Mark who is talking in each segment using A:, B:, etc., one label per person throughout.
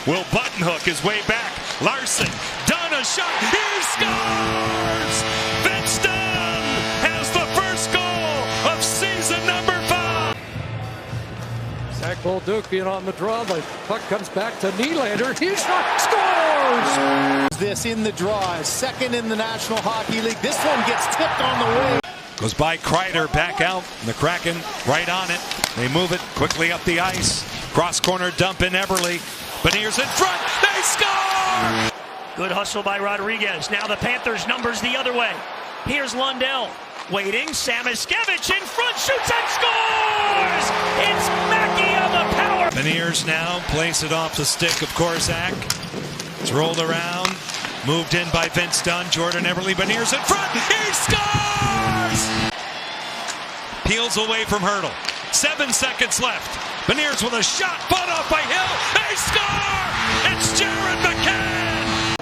A: will button hook his way back. Larson, Dunn a shot, he scores! Vince Dunn has the first goal of season number 5.
B: Zach Bolduc being on the draw, the puck comes back to Nylander, he scores!
C: This in the draw, second in the National Hockey League. This one gets tipped on the wing.
A: Goes by Kreider, back out, and the Kraken right on it. They move it quickly up the ice. Cross corner dump in Eberle. Beniers in front, they score!
D: Good hustle by Rodriguez. Now the Panthers numbers the other way. Here's Lundell waiting. Samoskevich in front, shoots and scores! It's Mackey on the power.
A: Beniers now plays it off the stick of Korczak. It's rolled around, moved in by Vince Dunn. Jordan Eberle, Beniers in front, he scores! Peels away from Hertl. 7 seconds left. Beniers with a shot, fought off by Hill. They score! It's Jared McCann!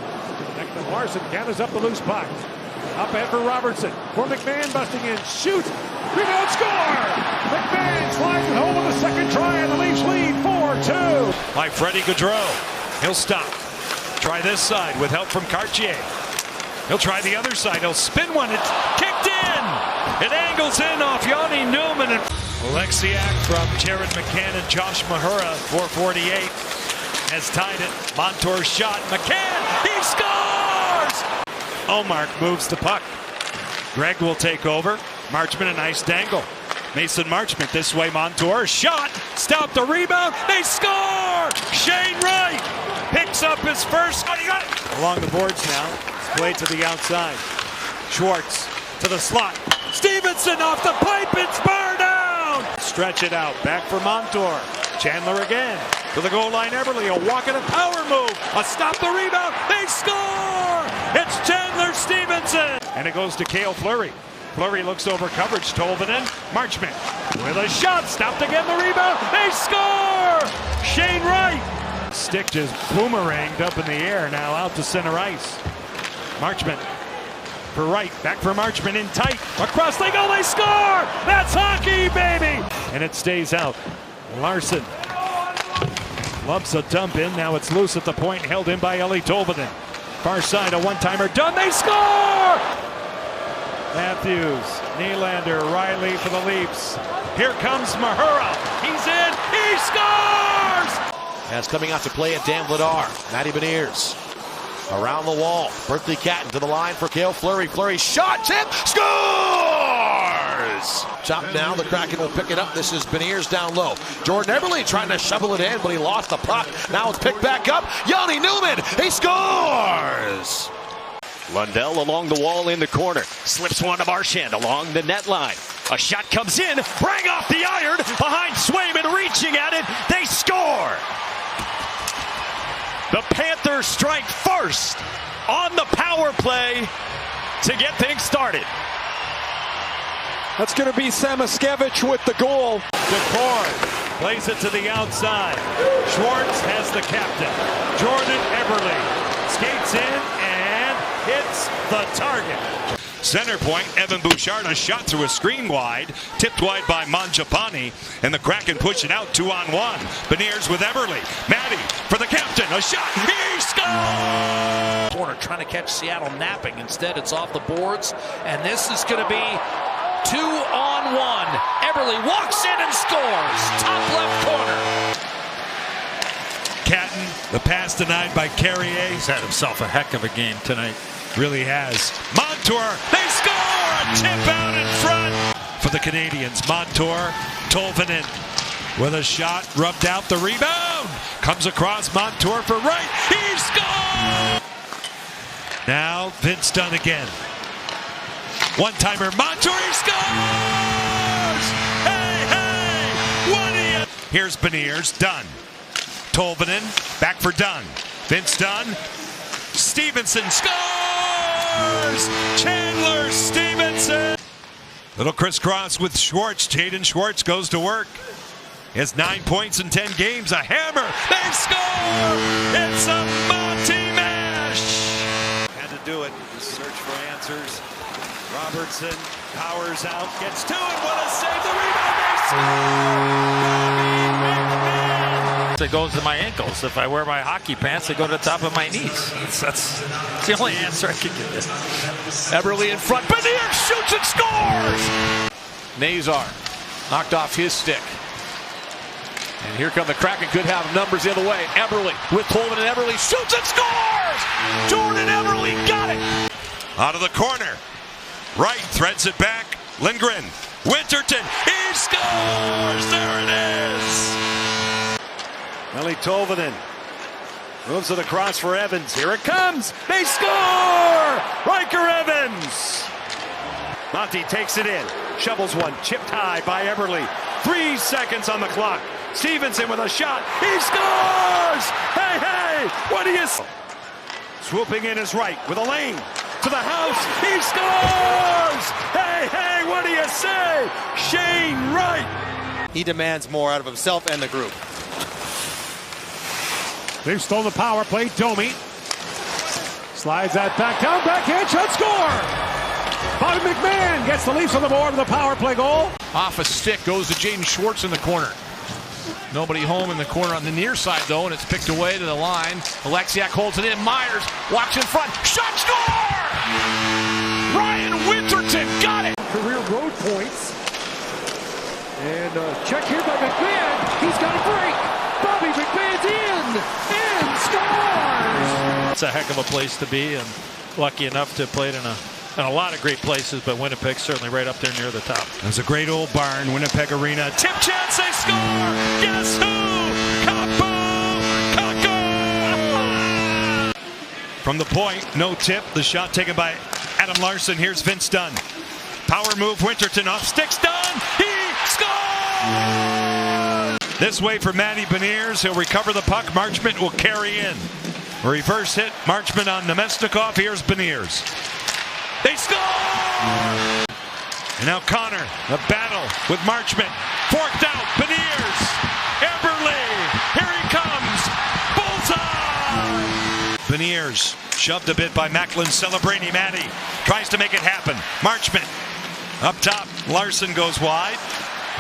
B: Declan Larson gathers up the loose puck. Up ahead for Robertson. For McMahon busting in. Shoot! Rebound score! McMahon slides it home on the second try and the Leafs lead 4-2.
A: By Freddie Gaudreau. He'll stop. Try this side with help from Cartier. He'll try the other side. He'll spin one. It's kicked in! It angles in off Yanni Newman. And Oleksiak from Jared McCann and Josh Mahura, 4:48, has tied it. Montour's shot. McCann, he scores! Ullmark moves the puck. Greg will take over. Marchment, a nice dangle. Mason Marchment this way. Montour, shot, stop the rebound. They score! Shane Wright picks up his first. Oh, he got it! Along the boards now. Play to the outside. Schwartz to the slot. Stevenson off the pipe. It's bar down. Stretch it out. Back for Montour. Chandler again. To the goal line. Eberle. A walk and a power move. A stop the rebound. They score. It's Chandler Stevenson. And it goes to Cale Fleury. Fleury looks over coverage. Tolvanen. Marchment with a shot. Stopped again. The rebound. They score. Shane Wright. Stick just boomeranged up in the air. Now out to center ice. Marchment for Wright, back for Marchment in tight, across they go, they score! That's hockey, baby! And it stays out. Larson lumps a dump in, now it's loose at the point, held in by Eeli Tolvanen. Far side, a one-timer done, they score! Matthews, Nylander, Riley for the Leafs. Here comes Mahura, he's in, he scores!
E: As coming out to play at Dan Vladar, Matty Beniers. Around the wall, Berkeley Catton to the line for Cale Fleury. Fleury shot, tip, scores! Chop now, the Kraken will pick it up. This is Beniers down low. Jordan Eberle trying to shovel it in, but he lost the puck. Now it's picked back up. Yanni Newman, he scores!
D: Lundell along the wall in the corner. Slips one to Marchand along the net line. A shot comes in, bring off the iron, behind Swayman reaching at it, they score! The Panthers strike first on the power play to get things started.
B: That's going to be Samoskevich with the goal.
A: Decor plays it to the outside. Schwartz has the captain. Jordan Eberle skates in and hits the target. Center point, Evan Bouchard, a shot through a screen wide, tipped wide by Mangiapane, and the Kraken push it out 2-on-1. Beniers with Eberle. Matty for the captain, a shot, he scores!
F: Corner trying to catch Seattle napping. Instead, it's off the boards, and this is going to be 2-on-1. Eberle walks in and scores. Top left corner.
A: Catton, the pass denied by Carrier.
G: He's had himself a heck of a game tonight.
A: Really has. Montour, they score! A tip out in front for the Canadians. Montour, Tolvanen with a shot, rubbed out the rebound. Comes across Montour for Wright. He scores! Now Vince Dunn again. One-timer, Montour, he scores! Hey, hey! What are you? Here's Beniers, Dunn. Tolvanen, back for Dunn. Vince Dunn. Stevenson scores! Chandler Stevenson! Little crisscross with Schwartz. Jaden Schwartz goes to work. He has 9 points in 10 games. A hammer. They score! It's a Monty Mash! Had to do it. Search for answers. Robertson powers out. Gets to it. What a save. The rebound. They score! Bobby McMahon!
G: it goes to my ankles. If I wear my hockey pants, they go to the top of my knees. That's the only answer I can give you.
E: Eberle in front. Beniers shoots and scores! Nazar knocked off his stick. And here come the Kraken. Could have numbers the other way. Eberle with Tolvanen, and Eberle shoots and scores! Jordan Eberle got it!
A: Out of the corner. Wright threads it back. Lindgren. Winterton. He scores! There it is!
B: Ellie Tolvanen moves it across for Evans. Here it comes. They score! Riker Evans. Monty takes it in. Shovels one. Chipped high by Eberle. 3 seconds on the clock. Stevenson with a shot. He scores! Hey, hey! What do you... Swooping in is Wright with a lane to the house. He scores! Hey, hey! What do you say? Shane Wright.
C: He demands more out of himself and the group.
B: They've stolen the power play. Domi slides that back down. Backhand shot. Score! Bobby McMahon gets the Leafs on the board with a power play goal.
E: Off a stick goes to Jaden Schwartz in the corner. Nobody home in the corner on the near side, though, and it's picked away to the line. Alexiak holds it in. Myers walks in front. Shot, score! Ryan Winterton got it!
B: Career road points. And check here by McMahon. He's got a break. Bobby McMahon's in and scores!
G: It's a heck of a place to be, and lucky enough to have played in a lot of great places, but Winnipeg certainly right up there near the top.
A: There's a great old barn, Winnipeg Arena. Tip chance, they score! Guess who? Kakko! From the point, no tip. The shot taken by Adam Larsson. Here's Vince Dunn. Power move, Winterton off sticks. Dunn! He scores! This way for Matty Beniers. He'll recover the puck. Marchment will carry in. Reverse hit. Marchment on Nemesnikov. Here's Beniers. They score! And now Connor, a battle with Marchment. Forked out, Beniers. Eberle, here he comes. Bullseye! Beniers, shoved a bit by Macklin, celebrating Matty. Tries to make it happen. Marchment, up top. Larsson goes wide.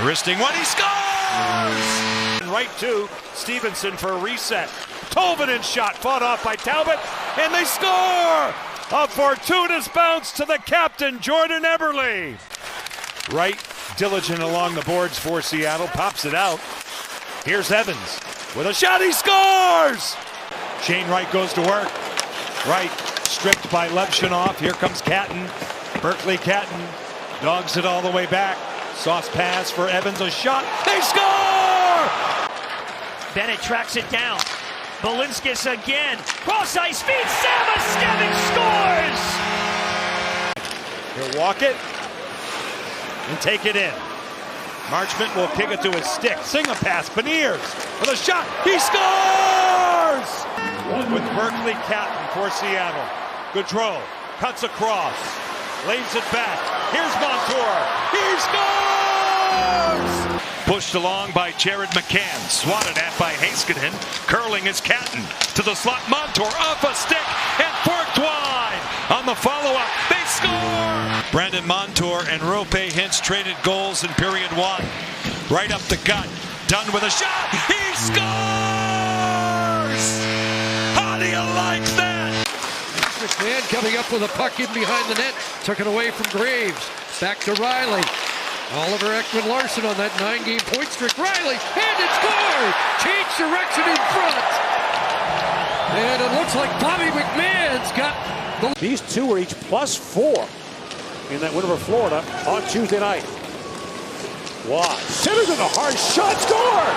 A: Wristing one, he scores!
B: And right to Stevenson for a reset. Tolvanen shot, fought off by Talbot, and they score! A fortuitous bounce to the captain, Jordan Eberle. Wright, diligent along the boards for Seattle, pops it out. Here's Evans with a shot, he scores! Shane Wright goes to work. Wright stripped by Levshunov. Here comes Catton. Berkeley Catton dogs it all the way back. Sauce pass for Evans, a shot, they score!
D: Bennett tracks it down. Balinskis again. Cross ice feed. Samoskevich scores!
B: He'll walk it and take it in. Marchment will kick it to his stick. Sing a pass. Beniers with a shot. He scores! With Berkeley Catton for Seattle. Gaudreau cuts across. Lays it back. Here's Montour. He scores! Pushed along by Jared McCann. Swatted at by Heiskanen. Curling is Catton. To the slot. Montour off a stick and forked wide. On the follow-up, they score! Brandon Montour and Rope Hintz traded goals in period one. Right up the gut. Done with a shot. He scores! How do you like that?
H: McMahon coming up with a puck in behind the net. Took it away from Graves. Back to Riley. Oliver Ekman-Larsson on that 9-game point streak. Riley, and it scored! Change direction in front. And it looks like Bobby McMahon's got the...
B: These two are each +4 in that win over Florida on Tuesday night. Waugh centers with a hard shot, score!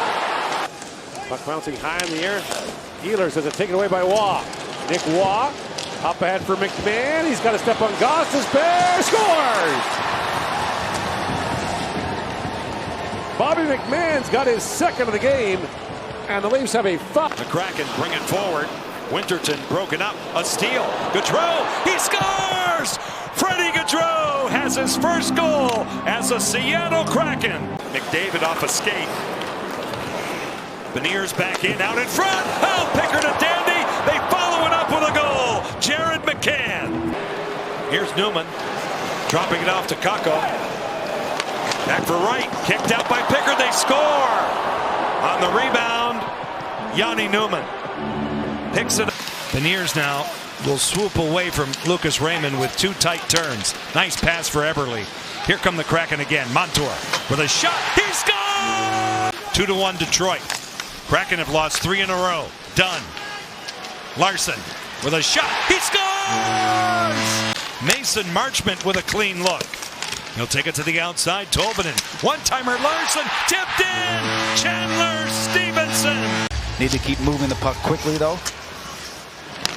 B: Puck bouncing high in the air. Ehlers has it taken away by Waugh. Nick Waugh up ahead for McMahon. He's got to step on Goss's bear. Scores! Bobby McMahon's got his second of the game, and the Leafs have a The Kraken bring it forward. Winterton broken up. A steal. Gaudreau. He scores! Freddie Gaudreau has his first goal as a Seattle Kraken. McDavid off a skate. Beniers back in, out in front. Oh, Pickard and Dandy. They follow it up with a goal. Jared McCann. Here's Newman. Dropping it off to Kakko. Back for Wright. Kicked out by Pickard. They score. On the rebound,
A: Yanni Newman picks it up. Beniers now will swoop away from Lucas Raymond with 2 tight turns. Nice pass for Eberle. Here come the Kraken again. Montour with a shot. He scores! 2-1 Detroit. Kraken have lost 3 in a row. Dunn. Larson with a shot. He scores! Mason Marchment with a clean look. He'll take it to the outside. Tolvanen. One-timer Larson. Tipped in. Chandler Stevenson.
C: Need to keep moving the puck quickly, though.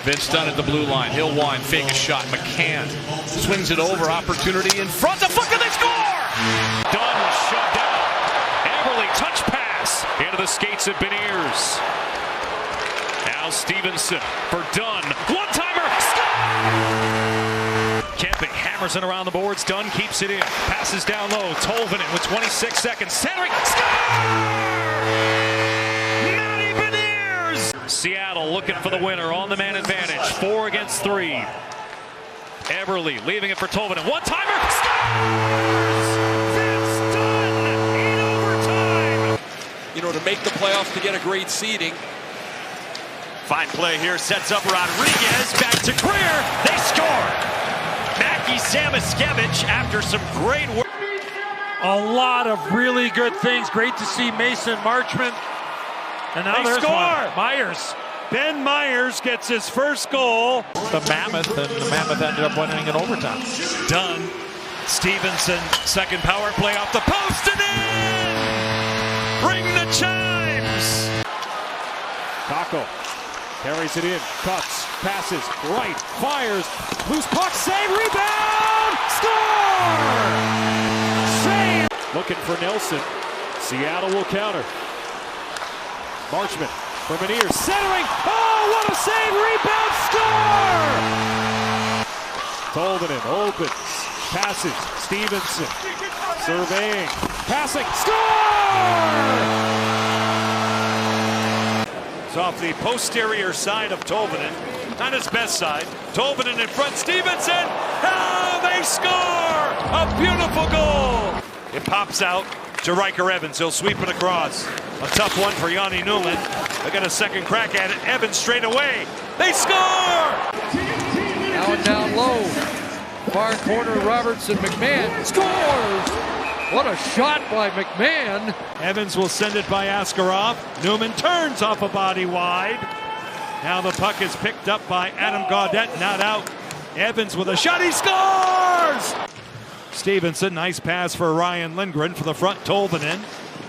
E: Vince Dunn at the blue line. He'll wind, fake a shot. McCann swings it over. Opportunity in front. The fuck, and they score!
A: Dunn was shut down. Eberle touch pass into the skates of Beniers. Now Stevenson for Dunn. One-timer. Kempe hammers it around the boards. Dunn keeps it in. Passes down low. Tolvanen with 26 seconds. Centering. Matty Beniers. Seattle looking for the winner on the man advantage. 4 against 3. Eberle leaving it for Tolvanen. One-timer. Scores! Vince Dunn in overtime.
F: You know, to make the playoffs, to get a great seeding.
A: Fine play here. Sets up Rodriguez. Back to Greer. They score. Mackie Samoskevich after some great work.
G: A lot of really good things. Great to see Mason Marchment. And now
A: They
G: there's
A: score!
G: one. Myers.
A: Ben Myers gets his first goal.
G: The Mammoth, and the Mammoth ended up winning in overtime.
A: Dunn. Stevenson. Second power play off the post and in. Ring the chimes.
B: Kakko carries it in, cuts, passes, right, fires, loose puck, save, rebound, score! Save! Looking for Nelson. Seattle will counter. Marchment for Beniers, centering. Oh, what a save! Rebound, score! Tolvanen opens, passes, Stevenson, surveying, passing, score! It's off the posterior side of Tolvanen, not his best side. Tolvanen in front, Stevenson. Oh, they score! A beautiful goal. It pops out to Riker Evans. He'll sweep it across. A tough one for Yanni Newman. They got a second crack at it. Evans straight away. They score!
H: Now and down low. Far corner, Robertson. McMahon scores! What a shot by McMahon.
B: Evans will send it by Askarov. Newman turns off a body wide. Now the puck is picked up by Adam Gaudette, not out. Evans with a shot, he scores! Stevenson, nice pass for Ryan Lindgren for the front, Tolvanen.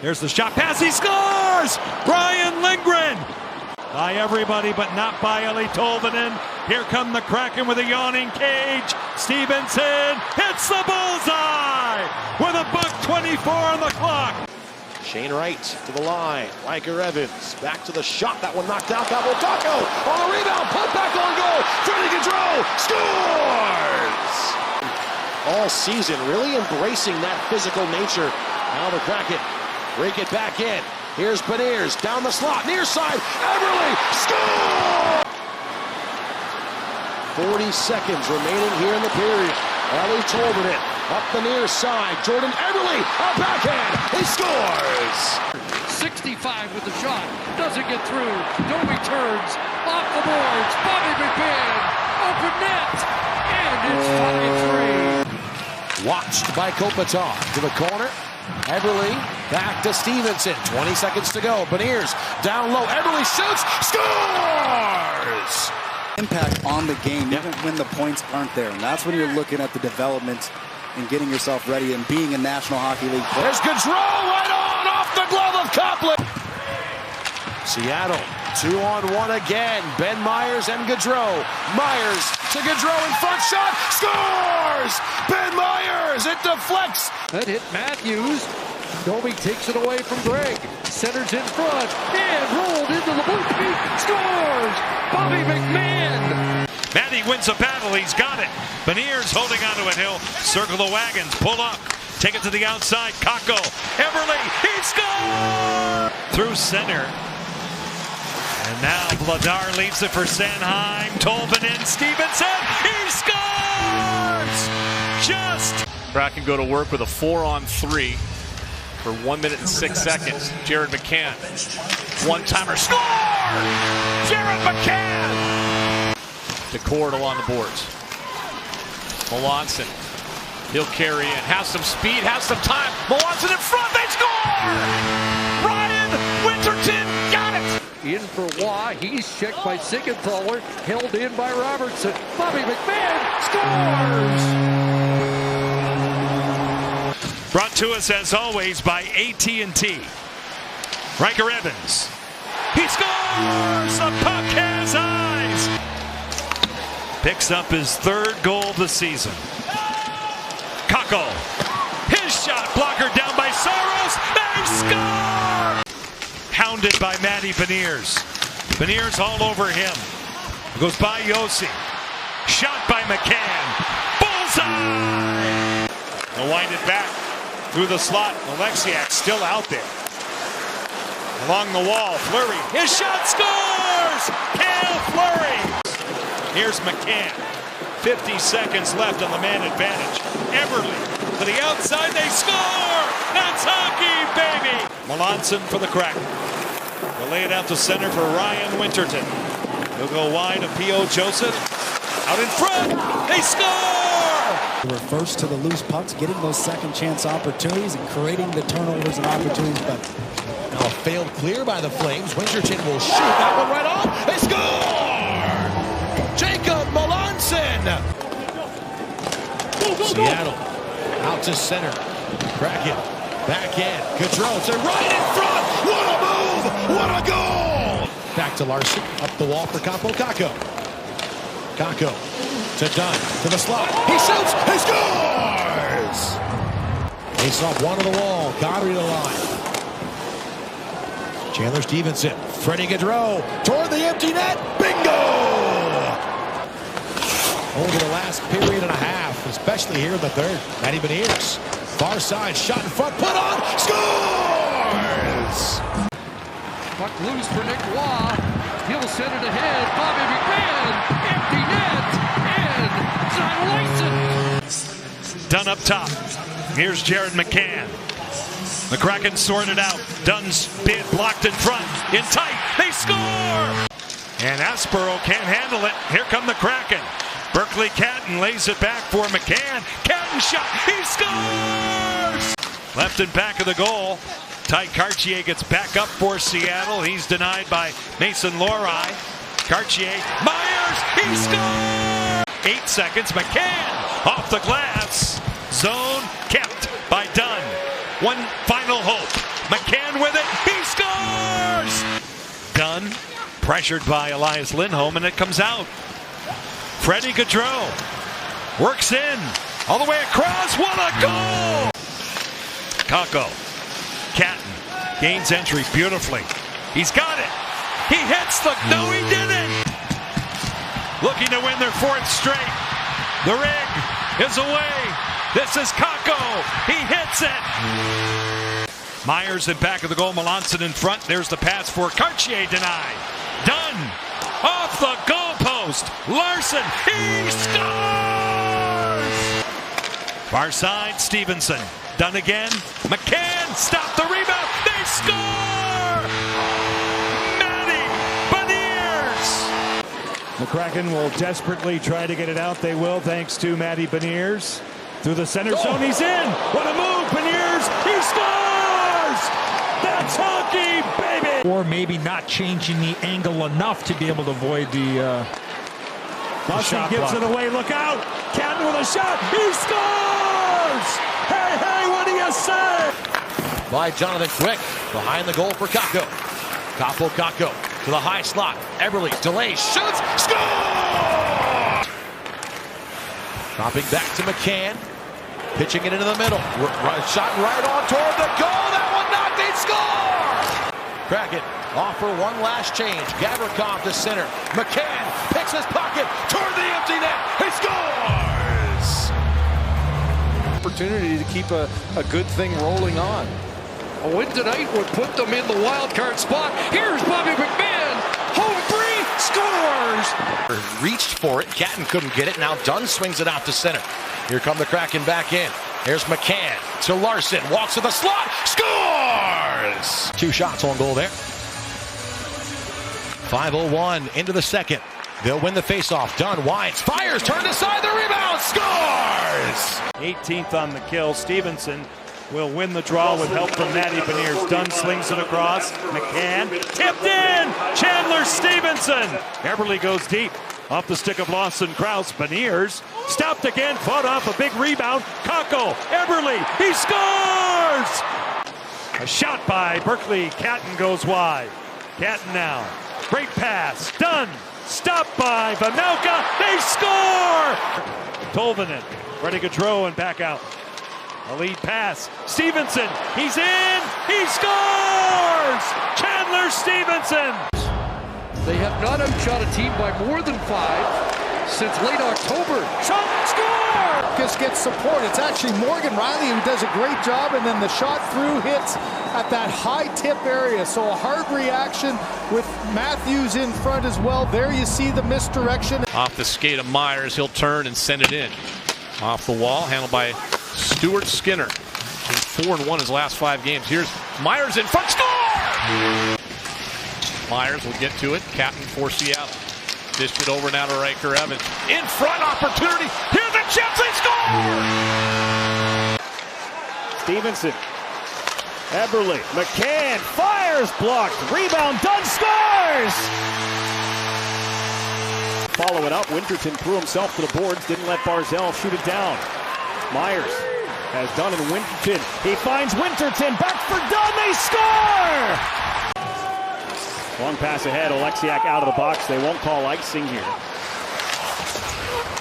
B: There's the shot pass, he scores! Ryan Lindgren! By everybody, but not by Eli Tolvanen. Here come the Kraken with a yawning cage. Stevenson hits the bullseye with a .24 on the clock.
I: Shane Wright to the line. Riker Evans back to the shot. That one knocked out. That will Kakko on the rebound. Put back on goal. Freddie Gaudreau scores! All season, really embracing that physical nature. Now the Kraken break it back in. Here's Beniers down the slot, near side, Eberle, score! 40 seconds remaining here in the period. Eli Tolvanen up the near side. Jordan Eberle, a backhand, he scores!
H: 65 with the shot, doesn't get through. Domi turns, off the boards, Bobby McMahon, open net, and it's 5-3.
I: Watched by Kopitar to the corner. Eberle back to Stevenson. 20 seconds to go. Beniers down low. Eberle shoots. Scores!
J: Impact on the game, even when the points aren't there. And that's when you're looking at the development and getting yourself ready and being a National Hockey League player.
I: There's Gaudreau right on off the glove of Copley. Seattle 2-on-1 again. Ben Myers and Gaudreau. Myers to Gaudreau in front shot. Scores! Ben Myers, it deflects.
H: That hit Matthews. Domi takes it away from Greg. Centers in front and rolled into the blue paint. Scores! Bobby McMahon.
A: Matty wins a battle. He's got it. Beniers holding onto it. He'll circle the wagons, pull up, take it to the outside. Kakko, Eberle, he scores! Through center. And now Vladar leaves it for Sanheim. Tolvanen, Stevenson, he scores! Just.
E: Kraken go to work with a 4-on-3. for 1 minute and 6 seconds. Jared McCann. One-timer score! Jared McCann! DeCord on the boards. Melanson. He'll carry in. Has some speed, has some time. Melanson in front. They score! Ryan Winterton got it!
H: In for Waugh. He's checked by Siegenthaler. Held in by Robertson. Bobby McMahon scores!
A: Brought to us, as always, by AT&T. Riker Evans. He scores! The puck has eyes! Picks up his third goal of the season. Kakko. His shot blocker down by Saros. They score! Hounded by Matty Beniers. Beniers all over him. Goes by Yossi. Shot by McCann. Bullseye! They'll wind it back through the slot. Alexiak still out there. Along the wall, Fleury. His shot scores! Cale Fleury! Here's McCann. 50 seconds left on the man advantage. Eberle to the outside. They score! That's hockey, baby! Melanson for the Kraken. They'll lay it out to center for Ryan Winterton. He'll go wide of P.O. Joseph. Out in front. They score!
J: We're first to the loose pucks, getting those second chance opportunities and creating the turnovers and opportunities better.
I: Now a failed clear by the Flames. Winterton will shoot that one right off. They score! Jacob Melanson! Seattle out to center. Kraken back in. Gaudreau to right in front. What a move! What a goal! Back to Larson. Up the wall for Kaapo Kakko. Kakko to Dunn. To the slot. He shoots. He scores! Face off one to the wall. Godry to the line. Chandler Stevenson. Freddie Gaudreau. Toward the empty net. Bingo! Over the last period and a half, especially here in the third. Matty Beniers. Far side. Shot in front. Put on. Scores!
H: Puck loose for Nick Waugh. He'll send it ahead. Bobby McMahon. Empty net. And Zion Lyson.
A: Dunn up top. Here's Jared McCann. The Kraken sorted out. Dunn's bid blocked in front. In tight. They score! And Aspero can't handle it. Here come the Kraken. Berkeley Catton lays it back for McCann. Catton shot. He scores! Left and back of the goal. Ty Cartier gets back up for Seattle. He's denied by Mason Lohrei. Cartier. Myers. He scores! 8 seconds. McCann off the glass. Zone kept by Dunn. One final hope. McCann with it. He scores! Dunn pressured by Elias Lindholm, and it comes out. Freddie Gaudreau works in all the way across. What a goal! Kakko. Catton gains entry beautifully. He's got it. He hits the... No, he didn't! Looking to win their 4th straight. The rig is away. This is Kakko. He hits it. Myers in back of the goal. Melanson in front. There's the pass for Cartier, denied. Dunn off the goalpost. Larson. He scores! Far side. Stevenson. Dunn again. McCann. Stop the rebound. They score! Matty Beniers.
B: The Kraken will desperately try to get it out. They will, thanks to Matty Beniers. Through the center zone, he's in. What a move, Beniers. He scores! That's hockey, baby!
K: Or maybe not changing the angle enough to be able to avoid the
B: Boston gives it away. Look out! Catton with a shot. He scores! Hey, hey, what do you say?
I: By Jonathan Quick. Behind the goal for Kakko. Kaapo Kakko to the high slot. Eberle delays, shoots, score! Dropping back to McCann. Pitching it into the middle. Shot right on toward the goal. That one knocked in. Score! Kraken offer one last change. Gavrikov to center. McCann picks his pocket toward the empty net. He scores!
H: Opportunity to keep a good thing rolling on. A win tonight would put them in the wild card spot. Here's Bobby McMahon. Home free. Scores!
I: Reached for it. Catton couldn't get it. Now Dunn swings it out to center. Here come the Kraken back in.
E: Here's McCann to Larson. Walks to the slot. Scores! 2 shots on goal there. 5:01 into the second. They'll win the faceoff. Dunn winds, fires, turned aside, the rebound, scores!
B: 18th on the kill. Stevenson will win the draw with help from Matty Beniers. Dunn slings it across. McCann tipped in. Chandler Stevenson. Eberle goes deep off the stick of Lawson Krause. Beniers stopped again, fought off a big rebound. Kakko, Eberle, he scores! A shot by Berkeley. Catton goes wide. Catton now. Great pass. Dunn. Stopped by Vejmelka. They score! Tolvanen. Freddie Gaudreau and back out. A lead pass. Stevenson. He's in. He scores! Chandler Stevenson.
H: They have not outshot a team by more than 5 since late October.
C: Shot, score! Just gets support. It's actually Morgan Riley who does a great job, and then the shot through hits at that high tip area. So a hard reaction with Matthews in front as well. There you see the misdirection.
E: Off the skate of Myers, he'll turn and send it in. Off the wall, handled by Stuart Skinner. 4-1 his last 5 games. Here's Myers in front, score! Myers will get to it. Captain for Seattle. Dished it over now to Riker Evans. In front, opportunity. Here's the chance, they score!
B: Stevenson. Eberle. McCann fires, blocked. Rebound, Dunn scores! Follow it up. Winterton threw himself to the boards. Didn't let Barzell shoot it down. Myers has Dunn and Winterton. He finds Winterton. Back for Dunn. They score! Long pass ahead. Oleksiak out of the box. They won't call icing here.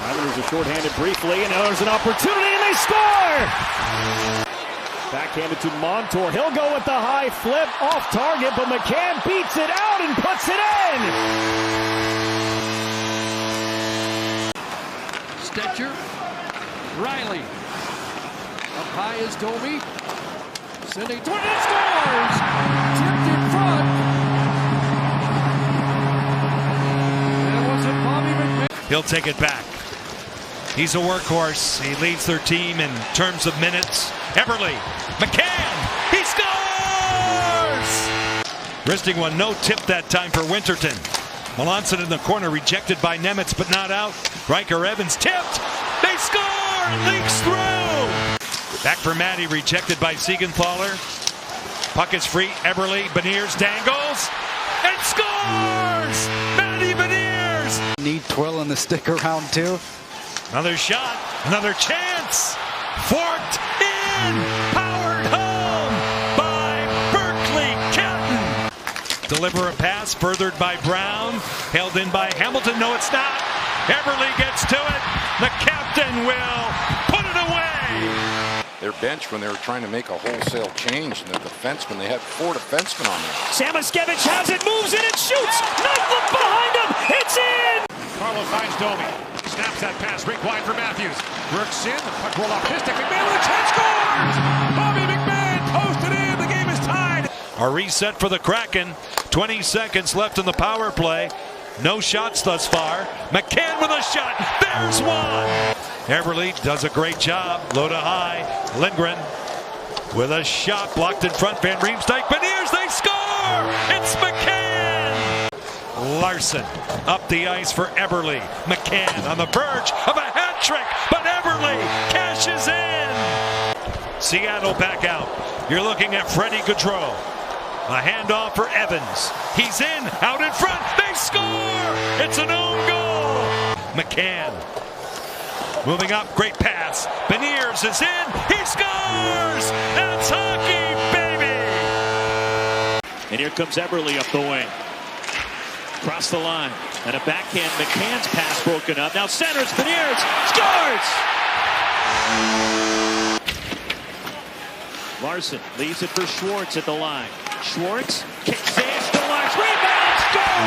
B: Islanders are shorthanded briefly, and now there's an opportunity, and they score! Backhanded to Montour. He'll go with the high flip off target, but McCann beats it out and puts it in!
H: Stetcher. Riley. Up high is Domi. Sending toward it, scores! Tipped in front. That wasn't Bobby McMahon.
A: He'll take it back. He's a workhorse. He leads their team in terms of minutes. Eberle. McCann. He scores! Wristing one. No tip that time for Winterton. Melanson in the corner, rejected by Nemitz, but not out. Riker Evans tipped. They score! It leaks through! Back for Matty, rejected by Siegenthaler. Puck is free. Eberle. Beniers dangles. And scores! Matty Beniers!
J: Need twirling the stick around too.
A: Another shot. Another chance. Forked in. Powered home by Berkeley Catton. Deliver a pass, furthered by Brown. Held in by Hamilton. No, it's not. Eberle gets to it. The captain will put it away.
L: Their bench, when they were trying to make a wholesale change, and the defensemen, they had 4 defensemen on there.
D: Samoskevich has it, moves in and shoots. Knight look behind him. It's in.
B: Carlo finds Domi. Snaps that pass, rink wide for Matthews. Works in, the puck roll off his stick. McMahon with a chance, scores! Bobby McMahon posted in, the game is tied.
A: A reset for the Kraken. 20 seconds left in the power play. No shots thus far. McCann with a shot. There's one. Eberle does a great job. Low to high. Lindgren with a shot blocked in front. Van Riemsdyk. Beniers, they score! It's McCann! Larson up the ice for Eberle. McCann on the verge of a hat trick, but Eberle cashes in. Seattle back out. You're looking at Freddie Gaudreau. A handoff for Evans. He's in, out in front. They score! It's an own goal. McCann moving up, great pass. Beniers is in. He scores! That's hockey, baby!
B: And here comes Eberle up the wing. Across the line. And a backhand. McCann's pass broken up. Now centers. Beniers scores! Larson leaves it for Schwartz at the line. Schwartz kicks in, still lies, rebound, score!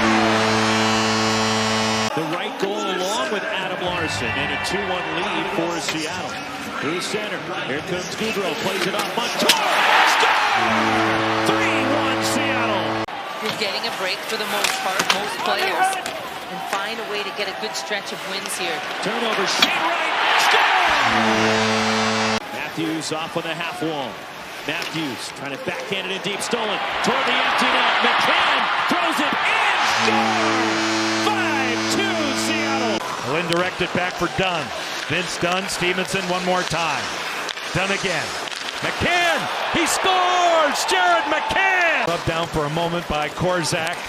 B: The right goal along with Adam Larson, and a 2-1 lead for Seattle. Through center, here comes Gaudreau, plays it off, Montour, score! 3-1 Seattle.
M: You're getting a break for the most part, most players, and find a way to get a good stretch of wins here.
B: Turnover, Shane Wright, score!
N: Matthews off on the half wall. Matthews trying to backhand it in deep, stolen toward the empty net. McCann throws it in, score! 5-2 Seattle.
A: Lynn directed back for Dunn. Vince Dunn, Stevenson one more time. Dunn again. McCann, he scores! Jared McCann! Up down for a moment by Korczak.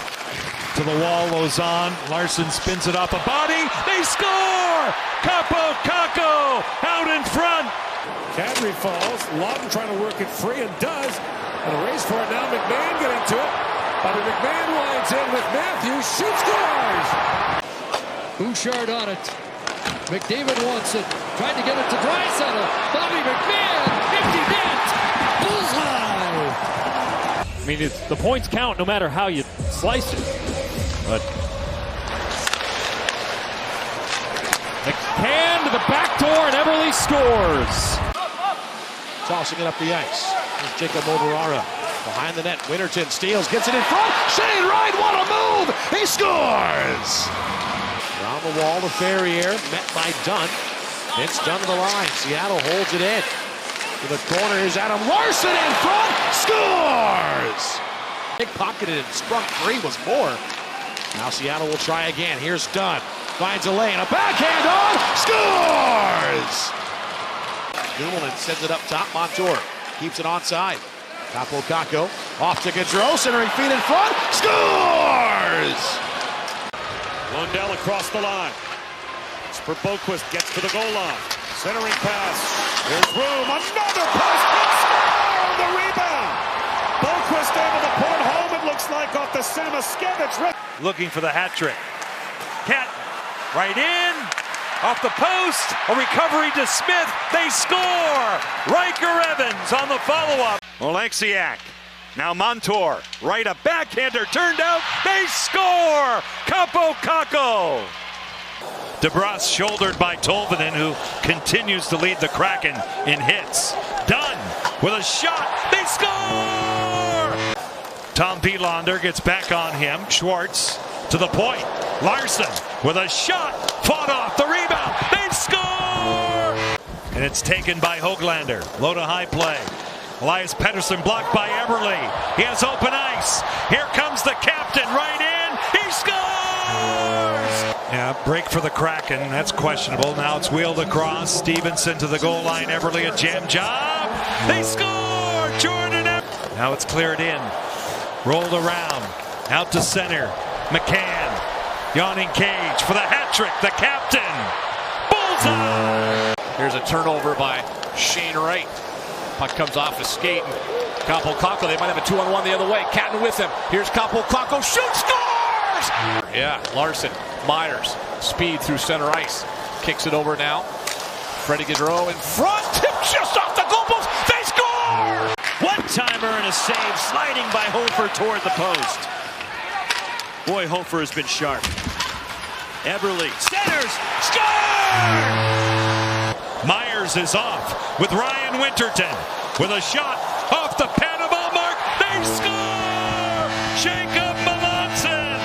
A: To the wall, Lauzon. Larson spins it off a body. They score! Kaapo Kakko out in front.
B: Kadri falls. Lawton trying to work it free and does. And a race for it now. McMahon getting to it. Bobby McMahon winds in with Matthews. Shoots, scores!
H: Bouchard on it. McDavid wants it. Trying to get it to Draisaitl. Bobby McMahon. Empty net. Bullseye.
B: I mean, the points count no matter how you slice it. But McCann to the back door and Everly scores.
I: Tossing it up the ice. Here's Jacob Moverara. Behind the net, Winterton steals, gets it in front. Shane Wright, what a move! He scores! Around the wall to Ferrier, met by Dunn. Vince Dunn to the line. Seattle holds it in. To the corner, here's Adam Larson in front. Scores! Pickpocketed and sprung free was more. Now Seattle will try again. Here's Dunn. Finds a lane. A backhand on. Scores! Newman sends it up top. Montour keeps it onside. Kaapo Kakko off to Gaudreau. Centering feet in front. Scores!
B: Lundell across the line. It's for Boqvist. Gets to the goal line. Centering pass. There's room. Another pass. Score on the rebound. Boqvist able to put it home. It looks like off the Samoskevich.
A: Looking for the hat trick. Cat right in. Off the post. A recovery to Smith. They score. Riker Evans on the follow-up. Oleksiak. Now Montour. Right, a backhander turned out. They score. Kaapo Kakko. DeBrusk shouldered by Tolvanen, who continues to lead the Kraken in hits. Dunn with a shot. They score! Tom Wielander gets back on him. Schwartz to the point. Larson with a shot. Fought off the rebound. They score! And it's taken by Höglander. Low to high play. Elias Pettersson blocked by Eberle. He has open ice. Here comes the captain right in. He scores! Yeah, break for the Kraken. That's questionable. Now it's wheeled across. Stevenson to the goal line. Eberle a jam job. They score! Jordan Eberle. Now it's cleared in. Rolled around. Out to center. McCann. Yawning Cage for the hat trick. The captain. Bullseye!
E: Here's a turnover by Shane Wright. Puck comes off his skate. Kaapo Kakko, they might have a 2-on-1 the other way. Catton with him. Here's Kaapo Kakko. Shoots, scores! Yeah, Larson, Myers, speed through center ice. Kicks it over now. Freddie Gaudreau in front. Tip just off the goal post. They score!
N: One-timer and a save, sliding by Hofer toward the post. Boy, Hofer has been sharp. Eberle centers, score!
A: Myers is off with Ryan Winterton with a shot off the Panama mark. They score! Jacob Melanson.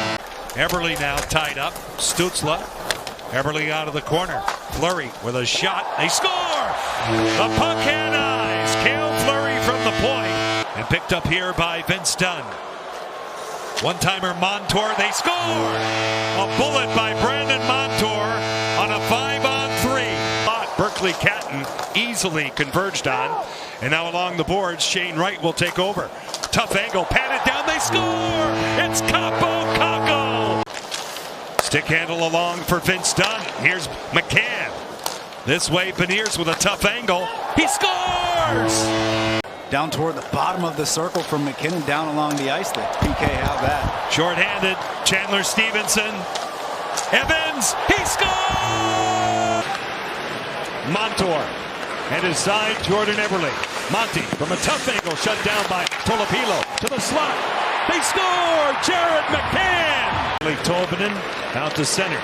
A: Eberle now tied up. Stützle. Eberle out of the corner. Fleury with a shot. They score! The puck had eyes. Cale Fleury from the point. And picked up here by Vince Dunn. One-timer Montour. They score! A bullet by Brandon Montour on a 5-on-3. Berkeley Catton easily converged on. And now along the boards, Shane Wright will take over. Tough angle, patted down, they score! It's Kaapo Kakko! Stick handle along for Vince Dunn. Here's McCann. This way, Beniers with a tough angle. He scores!
J: Down toward the bottom of the circle from McKinnon down along the ice there. PK, how that?
A: Short-handed, Chandler Stevenson. Evans, he scores! Montour and his side, Jordan Eberle. Monty from a tough angle, shut down by Tolopilo to the slot. They score! Jared McCann! Tolvanen out to center.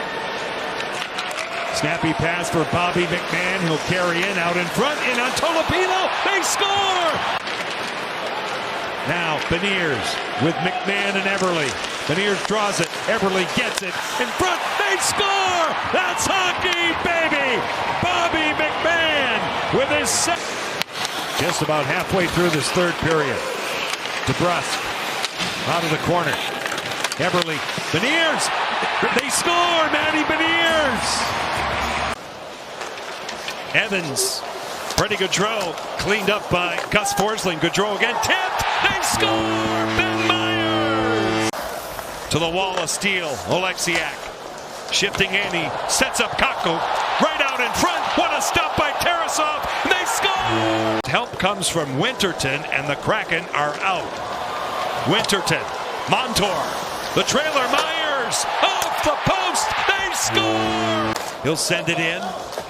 A: Snappy pass for Bobby McMahon. He'll carry in out in front and on Tolopilo. They score! Now Beniers with McMahon and Eberle. Beniers draws it. Eberle gets it in front. They score! That's hockey, baby! Bobby McMahon with his set.
B: Just about halfway through this third period. DeBrusk out of the corner. Eberle, Beniers, they score, Matty Beniers. Evans, Freddie Gaudreau, cleaned up by Gus Forsling. Gaudreau again, tipped, they score, Ben Myers. To the wall of steel, Oleksiak. Shifting in, he sets up Kakko, right out in front. What a stop by Tarasov, they score! Help comes from Winterton, and the Kraken are out. Winterton, Montour, the trailer, Myers, off the post, they score! He'll send it in.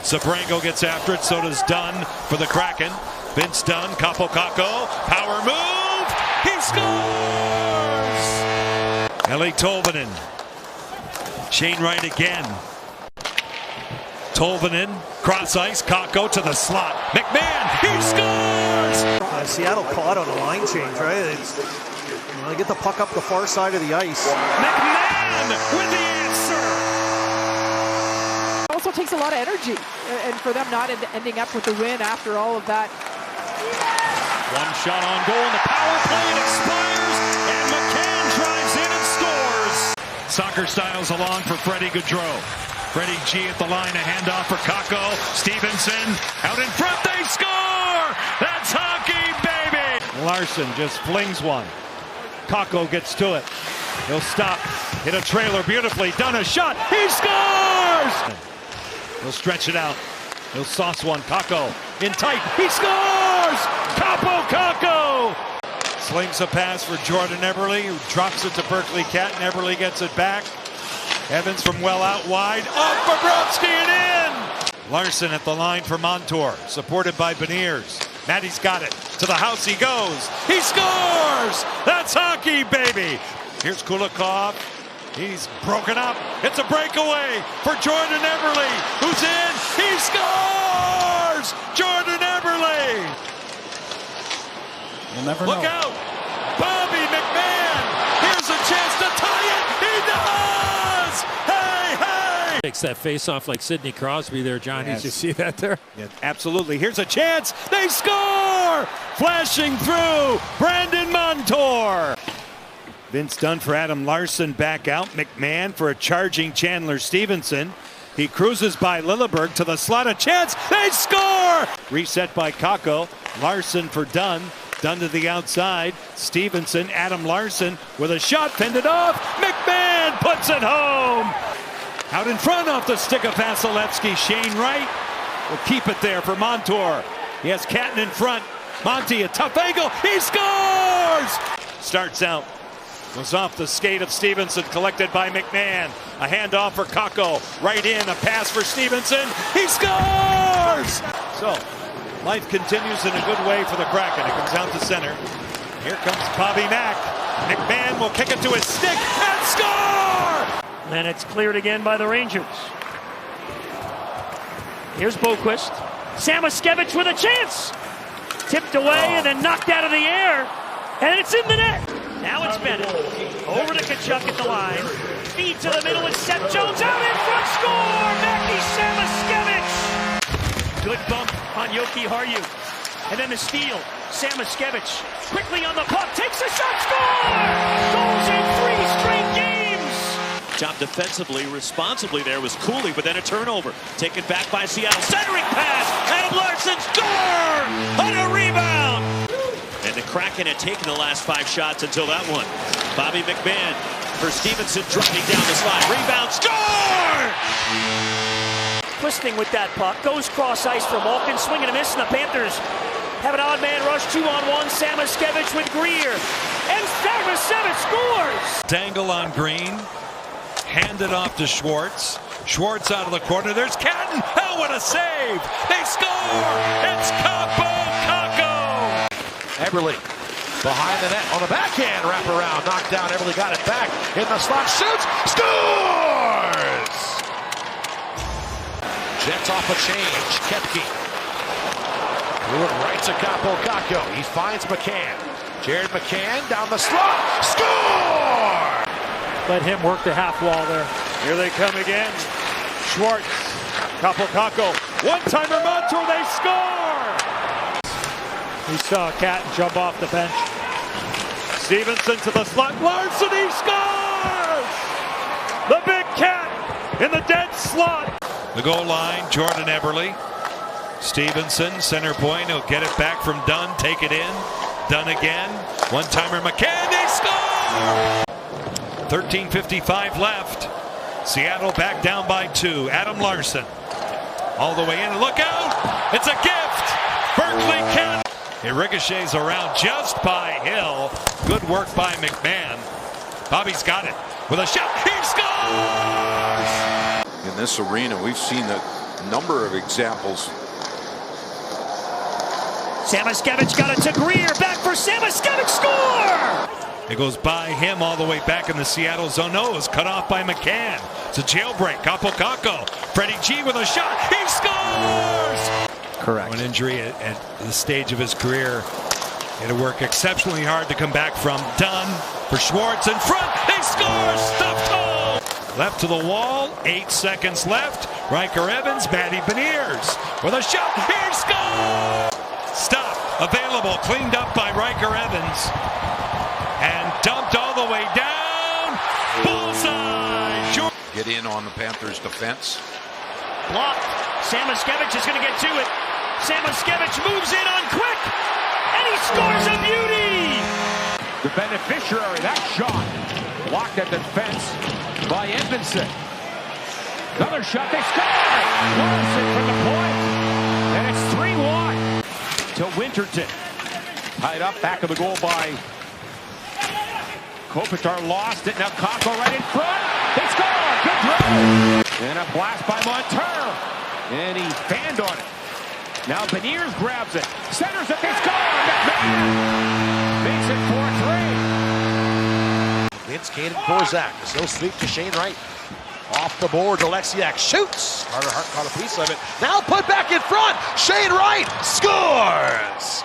B: Sabrango gets after it, so does Dunn for the Kraken. Vince Dunn, Kaapo Kakko, power move, he scores! Eeli Tolvanen, Shane Wright again. Tolvanen, cross ice, Kakko to the slot. McMahon, he scores!
O: Seattle caught on a line change, right? They get the puck up the far side of the ice.
A: McMahon with the answer!
P: It also takes a lot of energy, and for them not ending up with the win after all of that.
N: One shot on goal, and the power play expires, and McCann drives in and scores.
A: Soccer styles along for Freddie Gaudreau. Freddie G at the line, a handoff for Kakko. Stevenson out in front, they score! That's hockey, baby!
B: Larson just flings one. Kakko gets to it. He'll stop, hit a trailer beautifully, done a shot, he scores! He'll stretch it out. He'll sauce one, Kakko in tight, he scores! Kaapo Kakko! Slings a pass for Jordan Eberle, who drops it to Berkeley Cat, and Eberle gets it back. Evans from well out wide, off Bobrovsky and in! Larson at the line for Montour, supported by Beniers. Matty's got it, to the house he goes, he scores! That's hockey, baby! Here's Kulikov, he's broken up, it's a breakaway for Jordan Eberle, who's in, he scores! Jordan Eberle!
J: You'll never know.
A: Look out! Bobby McMahon! Here's a chance to tie it! He does! Hey, hey!
K: Takes that face off like Sidney Crosby there, John.
B: Yes.
K: Did you see that there?
B: Yeah, absolutely. Here's a chance. They score! Flashing through, Brandon Montour. Vince Dunn for Adam Larson back out. McMahon for a charging Chandler Stevenson. He cruises by Lilleberg to the slot. A chance. They score! Reset by Kakko. Larson for Dunn. Dunn to the outside. Stevenson, Adam Larson with a shot fended off. McMahon puts it home. Out in front off the stick of Vasilevsky. Shane Wright will keep it there for Montour. He has Catton in front. Monty, a tough angle. He scores! Starts out. Goes off the skate of Stevenson, collected by McMahon. A handoff for Kakko. Right in, a pass for Stevenson. He scores! So, life continues in a good way for the Kraken. It comes out to center. Here comes Bobby Mack. McMahon will kick it to his stick and score!
D: And it's cleared again by the Rangers. Here's Boquist. Samoskevich with a chance. Tipped away and then knocked out of the air. And it's in the net. Now it's Bennett. Over to Tkachuk at the line. Feed to the middle with Seth Jones. Out in front, score! Mackie Samoskevich. Good bump on Yoki Harju. And then the steal. Samoskevich quickly on the puck. Takes a shot. Score! Goals in 3 straight games.
N: Job defensively, responsibly there was Cooley, but then a turnover. Taken back by Seattle. Centering pass. Adam Larson score! On a rebound. And the Kraken had taken the last 5 shots until that one. Bobby McMahon for Stevenson driving down the slide. Rebound. Score!
D: Twisting with that puck. Goes cross ice for Malkin. Swing and a miss. And the Panthers have an odd man rush. 2-on-1. Samoskevich with Greer. And Samoskevich scores!
A: Dangle on Green. Handed off to Schwartz. Schwartz out of the corner. There's Catton. Oh, what a save! They score! It's Kaapo Kakko!
I: Eberle behind the net on the backhand wraparound. Knocked down. Eberle got it back in the slot. Shoots. Scores! Jets off a change. Koepke. Threw it right to Kaapo Kakko. He finds McCann. Jared McCann down the slot. Score!
K: Let him work the half wall there.
B: Here they come again. Schwartz. Kaapo Kakko. One-timer Montour. They score! He saw Cat jump off the bench. Stevenson to the slot. Larson, he scores! The big Cat in the dead slot.
A: The goal line, Jordan Eberle. Stevenson, center point. He'll get it back from Dunn. Take it in. Dunn again. One-timer McCann. They score! 13:55 left. Seattle back down by 2. Adam Larson. All the way in. Look out! It's a gift! Berkeley Cat. It ricochets around just by Hill. Good work by McMahon. Bobby's got it with a shot. He scores!
L: In this arena, we've seen a number of examples.
D: Samoskevich got it to Greer. Back for Samoskevich. Score!
A: It goes by him all the way back in the Seattle zone. No, it was cut off by McCann. It's a jailbreak. Capo. Freddie G with a shot. He scores!
C: Correct.
A: An injury at the stage of his career. He had to work exceptionally hard to come back from. Dunn for Schwartz in front. He scores! Stuffed hole! Left to the wall. 8 seconds left. Riker Evans, Matty Beniers with a shot. He scores! Stop. Available. Cleaned up by Riker Evans. And dumped all the way down. Bullseye!
L: Get in on the Panthers' defense.
D: Blocked. Samoskevich is going to get to it. Samoskevich moves in on quick. And he scores a beauty.
B: The beneficiary, that shot. Blocked at the fence by Edmondson. Another shot. They score. Larson for the point. And it's 3-1 to Winterton. Tied up back of the goal by Kopitar. Lost it. Now Kakko right in front. They score. Good throw. And a blast by Montour. And he fanned on it. Now Beniers grabs it. Centers it. They score. McMahon makes it 4-3.
I: Vince Caden Korzak. There's no sweep to Shane Wright. Off the board, Alexiak shoots. Carter Hart caught a piece of it. Now put back in front. Shane Wright scores.